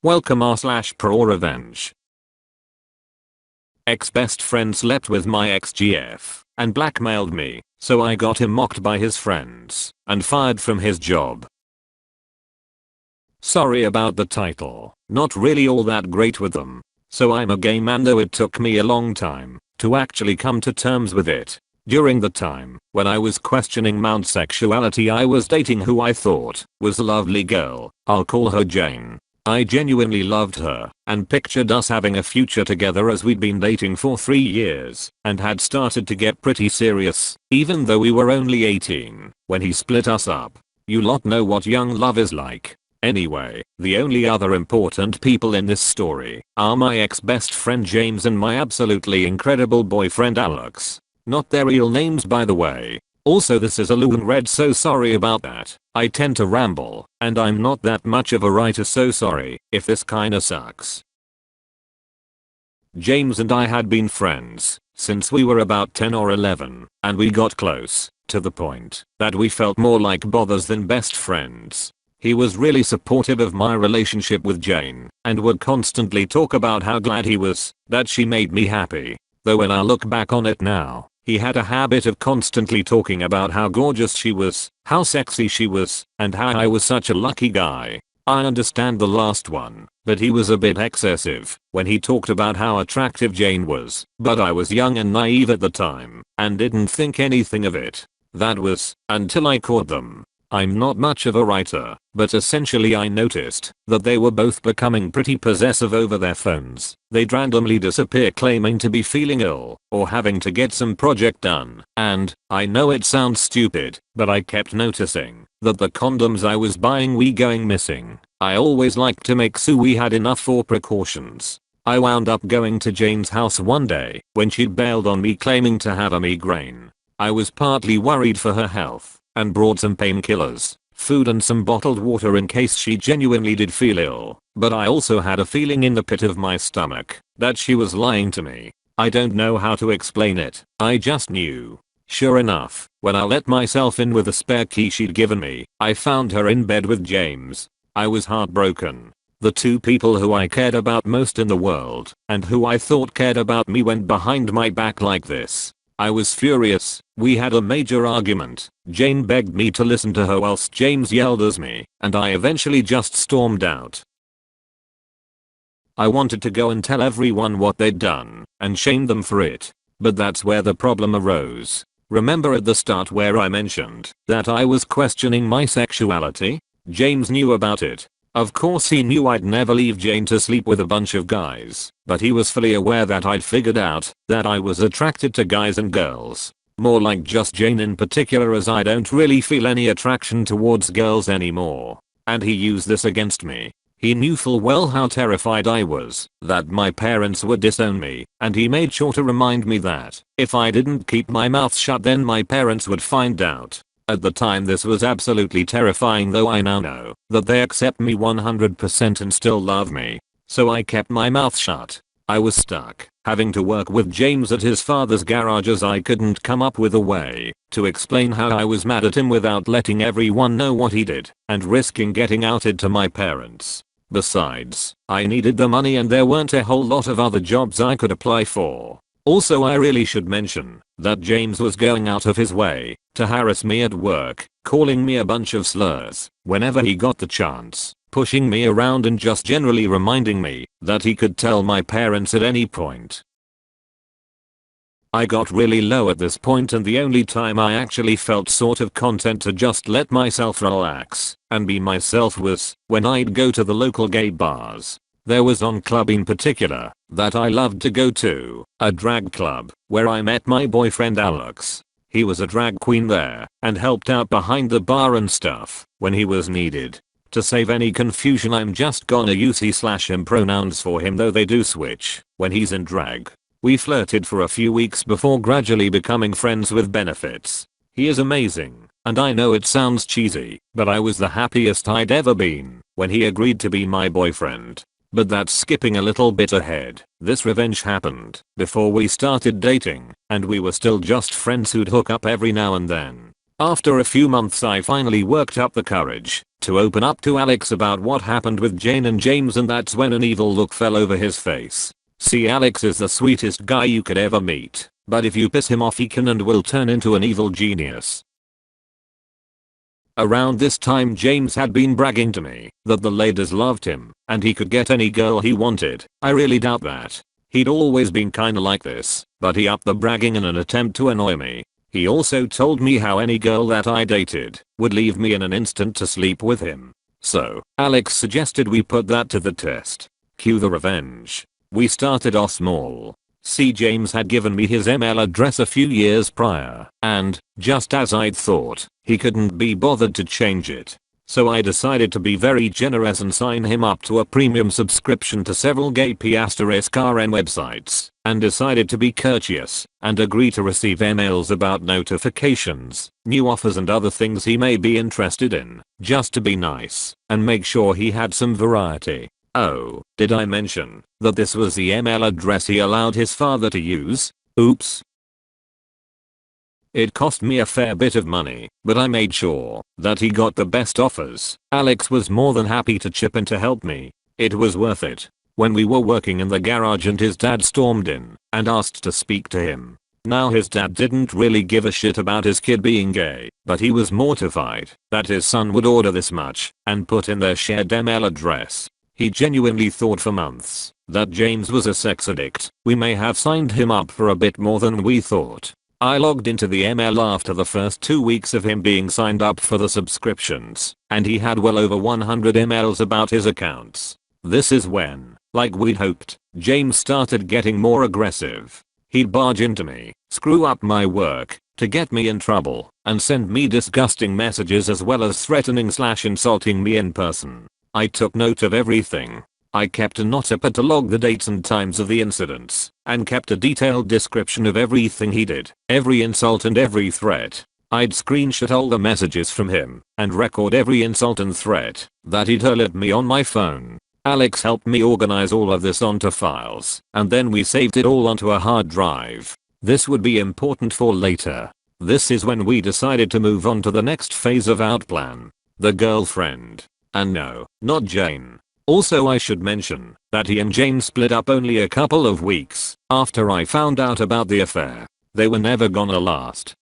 Welcome r/Prorevenge. Ex-best friend slept with my ex-GF and blackmailed me, so I got him mocked by his friends and fired from his job. Sorry about the title, not really all that great with them. So I'm a gay man, though it took me a long time to actually come to terms with it. During the time when I was questioning my sexuality, I was dating who I thought was a lovely girl. I'll call her Jane. I genuinely loved her and pictured us having a future together, as we'd been dating for 3 years and had started to get pretty serious, even though we were only 18 when he split us up. You lot know what young love is like. Anyway, the only other important people in this story are my ex-best friend James and my absolutely incredible boyfriend Alex. Not their real names, by the way. Also, this is a long read, so sorry about that. I tend to ramble, and I'm not that much of a writer, so sorry if this kinda sucks. James and I had been friends since we were about 10 or 11, and we got close to the point that we felt more like brothers than best friends. He was really supportive of my relationship with Jane and would constantly talk about how glad he was that she made me happy. Though when I look back on it now, he had a habit of constantly talking about how gorgeous she was, how sexy she was, and how I was such a lucky guy. I understand the last one, but he was a bit excessive when he talked about how attractive Jane was, but I was young and naive at the time and didn't think anything of it. That was until I caught them. I'm not much of a writer, but essentially I noticed that they were both becoming pretty possessive over their phones. They'd randomly disappear claiming to be feeling ill or having to get some project done, and I know it sounds stupid, but I kept noticing that the condoms I was buying were going missing. I always liked to make sure we had enough for precautions. I wound up going to Jane's house one day when she'd bailed on me claiming to have a migraine. I was partly worried for her health and brought some painkillers, food and some bottled water in case she genuinely did feel ill, but I also had a feeling in the pit of my stomach that she was lying to me. I don't know how to explain it, I just knew. Sure enough, when I let myself in with a spare key she'd given me, I found her in bed with James. I was heartbroken. The two people who I cared about most in the world and who I thought cared about me went behind my back like this. I was furious. We had a major argument. Jane begged me to listen to her whilst James yelled at me, and I eventually just stormed out. I wanted to go and tell everyone what they'd done and shame them for it, but that's where the problem arose. Remember at the start where I mentioned that I was questioning my sexuality? James knew about it. Of course he knew I'd never leave Jane to sleep with a bunch of guys, but he was fully aware that I'd figured out that I was attracted to guys and girls. More like just Jane in particular, as I don't really feel any attraction towards girls anymore. And he used this against me. He knew full well how terrified I was that my parents would disown me, and he made sure to remind me that if I didn't keep my mouth shut then my parents would find out. At the time this was absolutely terrifying, though I now know that they accept me 100% and still love me. So I kept my mouth shut. I was stuck, having to work with James at his father's garage as I couldn't come up with a way to explain how I was mad at him without letting everyone know what he did and risking getting outed to my parents. Besides, I needed the money and there weren't a whole lot of other jobs I could apply for. Also, I really should mention that James was going out of his way to harass me at work, calling me a bunch of slurs whenever he got the chance, pushing me around and just generally reminding me that he could tell my parents at any point. I got really low at this point, and the only time I actually felt sort of content to just let myself relax and be myself was when I'd go to the local gay bars. There was one club in particular that I loved to go to, a drag club, where I met my boyfriend Alex. He was a drag queen there and helped out behind the bar and stuff when he was needed. To save any confusion, I'm just gonna use he/him pronouns for him, though they do switch when he's in drag. We flirted for a few weeks before gradually becoming friends with benefits. He is amazing, and I know it sounds cheesy, but I was the happiest I'd ever been when he agreed to be my boyfriend. But that's skipping a little bit ahead. This revenge happened before we started dating, and we were still just friends who'd hook up every now and then. After a few months I finally worked up the courage to open up to Alex about what happened with Jane and James, and that's when an evil look fell over his face. See, Alex is the sweetest guy you could ever meet, but if you piss him off he can and will turn into an evil genius. Around this time James had been bragging to me that the ladies loved him and he could get any girl he wanted. I really doubt that. He'd always been kinda like this, but he upped the bragging in an attempt to annoy me. He also told me how any girl that I dated would leave me in an instant to sleep with him. So, Alex suggested we put that to the test. Cue the revenge. We started off small. See, James had given me his email address a few years prior, and, just as I'd thought, he couldn't be bothered to change it. So I decided to be very generous and sign him up to a premium subscription to several gay *RN websites, and decided to be courteous and agree to receive emails about notifications, new offers and other things he may be interested in, just to be nice and make sure he had some variety. Oh, did I mention that this was the email address he allowed his father to use? Oops. It cost me a fair bit of money, but I made sure that he got the best offers. Alex was more than happy to chip in to help me. It was worth it. When we were working in the garage and his dad stormed in and asked to speak to him. Now his dad didn't really give a shit about his kid being gay, but he was mortified that his son would order this much and put in their shared email address. He genuinely thought for months that James was a sex addict. We may have signed him up for a bit more than we thought. I logged into the email after the first 2 weeks of him being signed up for the subscriptions, and he had well over 100 emails about his accounts. This is when, like we'd hoped, James started getting more aggressive. He'd barge into me, screw up my work, to get me in trouble, and send me disgusting messages as well as threatening/insulting me in person. I took note of everything. I kept a notepad to log the dates and times of the incidents, and kept a detailed description of everything he did, every insult and every threat. I'd screenshot all the messages from him, and record every insult and threat that he'd hurled at me on my phone. Alex helped me organize all of this onto files, and then we saved it all onto a hard drive. This would be important for later. This is when we decided to move on to the next phase of our plan. The girlfriend. And no, not Jane. Also, I should mention that he and Jane split up only a couple of weeks after I found out about the affair. They were never gonna last.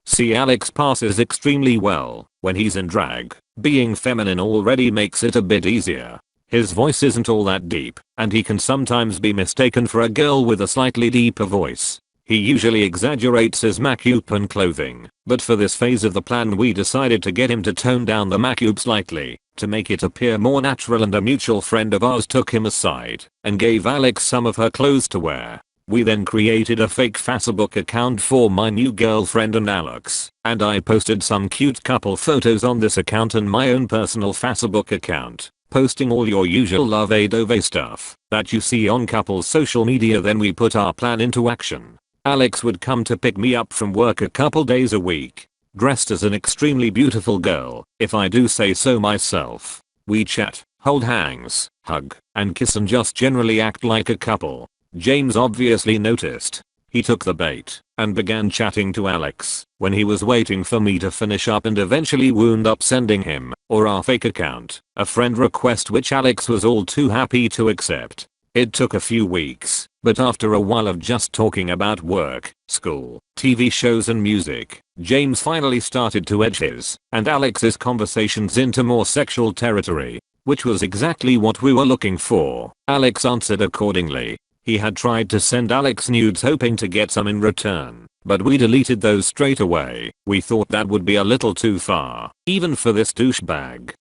See, Alex passes extremely well when he's in drag. Being feminine already makes it a bit easier. His voice isn't all that deep, and he can sometimes be mistaken for a girl with a slightly deeper voice. He usually exaggerates his makeup and clothing, but for this phase of the plan we decided to get him to tone down the makeup slightly, to make it appear more natural, and a mutual friend of ours took him aside and gave Alex some of her clothes to wear. We then created a fake Facebook account for my new girlfriend and Alex, and I posted some cute couple photos on this account and my own personal Facebook account, posting all your usual love Adove stuff that you see on couples social media. Then we put our plan into action. Alex would come to pick me up from work a couple days a week, dressed as an extremely beautiful girl, if I do say so myself. We chat, hold hands, hug, and kiss, and just generally act like a couple. James obviously noticed. He took the bait and began chatting to Alex when he was waiting for me to finish up, and eventually wound up sending him, or our fake account, a friend request which Alex was all too happy to accept. It took a few weeks, but after a while of just talking about work, school, TV shows and music, James finally started to edge his and Alex's conversations into more sexual territory, which was exactly what we were looking for. Alex answered accordingly. He had tried to send Alex nudes hoping to get some in return, but we deleted those straight away. We thought that would be a little too far, even for this douchebag.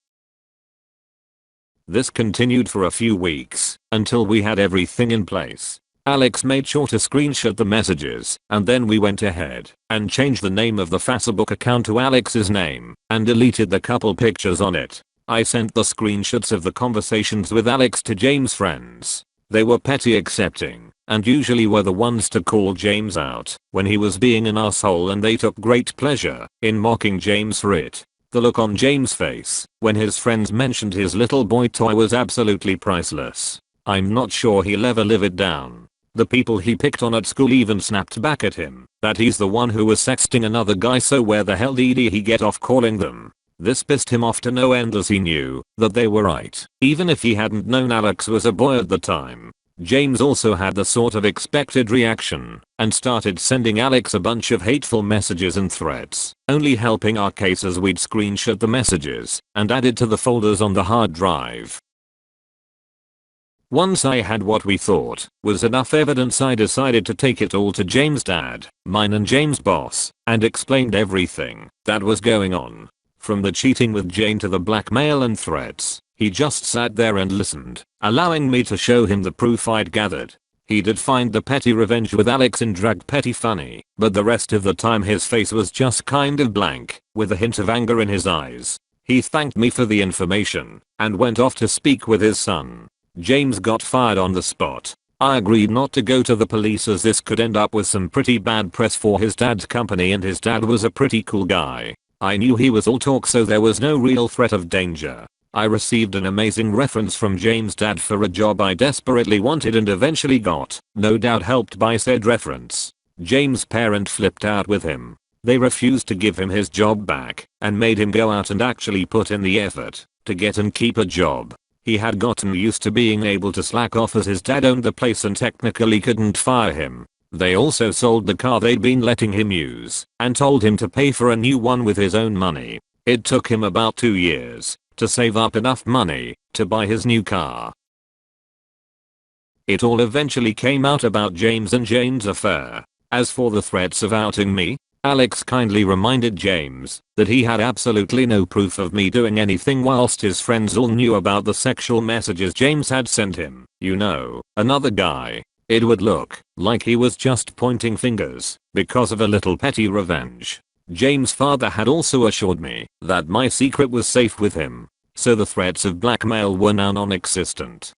This continued for a few weeks, until we had everything in place. Alex made sure to screenshot the messages, and then we went ahead and changed the name of the Facebook account to Alex's name, and deleted the couple pictures on it. I sent the screenshots of the conversations with Alex to James' friends. They were petty accepting, and usually were the ones to call James out when he was being an asshole, and they took great pleasure in mocking James for it. The look on James' face when his friends mentioned his little boy toy was absolutely priceless. I'm not sure he'll ever live it down. The people he picked on at school even snapped back at him that he's the one who was sexting another guy, so where the hell did he get off calling them This pissed him off to no end as he knew that they were right, even if he hadn't known Alex was a boy at the time. James also had the sort of expected reaction and started sending Alex a bunch of hateful messages and threats, only helping our case as we'd screenshot the messages and added to the folders on the hard drive. Once I had what we thought was enough evidence, I decided to take it all to James' dad, mine and James' boss, and explained everything that was going on. From the cheating with Jane to the blackmail and threats, he just sat there and listened, allowing me to show him the proof I'd gathered. He did find the petty revenge with Alex in drag petty funny, but the rest of the time his face was just kind of blank, with a hint of anger in his eyes. He thanked me for the information and went off to speak with his son. James got fired on the spot. I agreed not to go to the police as this could end up with some pretty bad press for his dad's company, and his dad was a pretty cool guy. I knew he was all talk, so there was no real threat of danger. I received an amazing reference from James' dad for a job I desperately wanted and eventually got, no doubt helped by said reference. James' parent flipped out with him. They refused to give him his job back and made him go out and actually put in the effort to get and keep a job. He had gotten used to being able to slack off as his dad owned the place and technically couldn't fire him. They also sold the car they'd been letting him use and told him to pay for a new one with his own money. It took him about 2 years to save up enough money to buy his new car. It all eventually came out about James and Jane's affair. As for the threats of outing me, Alex kindly reminded James that he had absolutely no proof of me doing anything, whilst his friends all knew about the sexual messages James had sent him. You know, another guy. It would look like he was just pointing fingers because of a little petty revenge. James' father had also assured me that my secret was safe with him, so the threats of blackmail were now non-existent.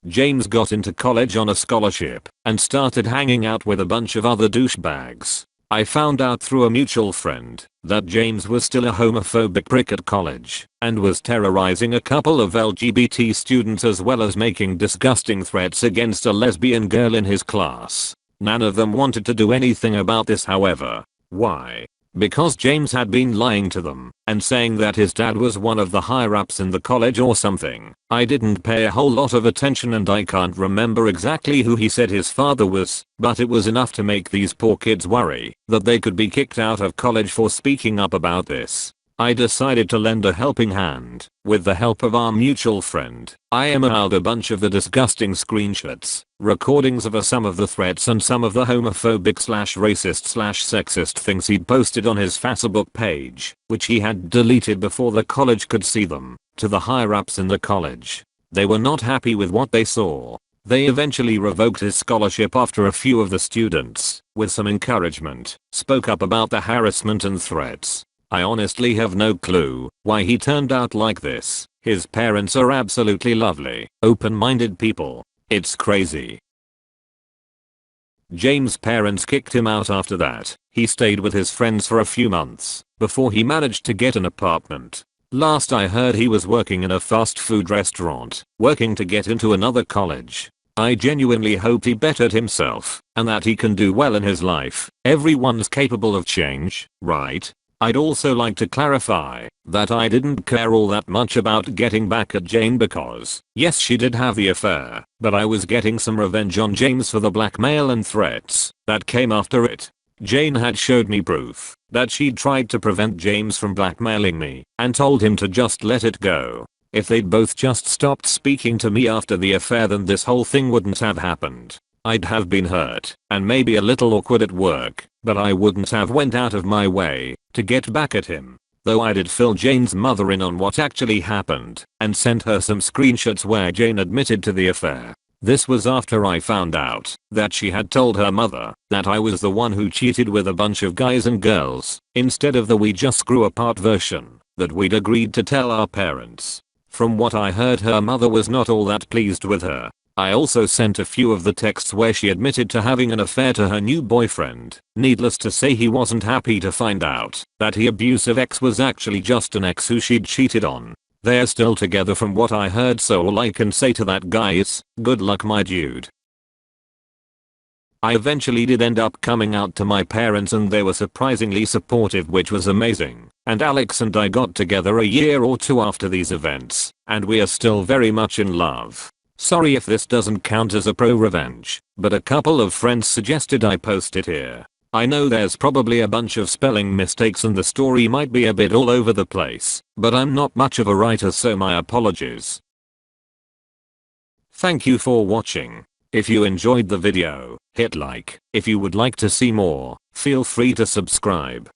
James got into college on a scholarship and started hanging out with a bunch of other douchebags. I found out through a mutual friend that James was still a homophobic prick at college and was terrorizing a couple of LGBT students, as well as making disgusting threats against a lesbian girl in his class. None of them wanted to do anything about this, however. Why? Because James had been lying to them and saying that his dad was one of the higher ups in the college or something. I didn't pay a whole lot of attention and I can't remember exactly who he said his father was, but it was enough to make these poor kids worry that they could be kicked out of college for speaking up about this. I decided to lend a helping hand with the help of our mutual friend. I emailed a bunch of the disgusting screenshots, recordings of some of the threats and some of the homophobic / racist / sexist things he'd posted on his Facebook page, which he had deleted before the college could see them, to the higher ups in the college. They were not happy with what they saw. They eventually revoked his scholarship after a few of the students, with some encouragement, spoke up about the harassment and threats. I honestly have no clue why he turned out like this. His parents are absolutely lovely, open-minded people. It's crazy. James' parents kicked him out after that. He stayed with his friends for a few months before he managed to get an apartment. Last I heard, he was working in a fast food restaurant, working to get into another college. I genuinely hope he bettered himself and that he can do well in his life. Everyone's capable of change, right? I'd also like to clarify that I didn't care all that much about getting back at Jane because, yes, she did have the affair, but I was getting some revenge on James for the blackmail and threats that came after it. Jane had showed me proof that she'd tried to prevent James from blackmailing me and told him to just let it go. If they'd both just stopped speaking to me after the affair, then this whole thing wouldn't have happened. I'd have been hurt and maybe a little awkward at work, but I wouldn't have went out of my way to get back at him. Though I did fill Jane's mother in on what actually happened and sent her some screenshots where Jane admitted to the affair. This was after I found out that she had told her mother that I was the one who cheated with a bunch of guys and girls, instead of the we just grew apart version that we'd agreed to tell our parents. From what I heard, her mother was not all that pleased with her. I also sent a few of the texts where she admitted to having an affair to her new boyfriend. Needless to say, he wasn't happy to find out that his abusive ex was actually just an ex who she'd cheated on. They're still together from what I heard, so all I can say to that guy is, good luck my dude. I eventually did end up coming out to my parents and they were surprisingly supportive, which was amazing. and Alex and I got together a year or two after these events, and we are still very much in love. Sorry if this doesn't count as a pro-revenge, but a couple of friends suggested I post it here. I know there's probably a bunch of spelling mistakes and the story might be a bit all over the place, but I'm not much of a writer, so my apologies. Thank you for watching. If you enjoyed the video, hit like. If you would like to see more, feel free to subscribe.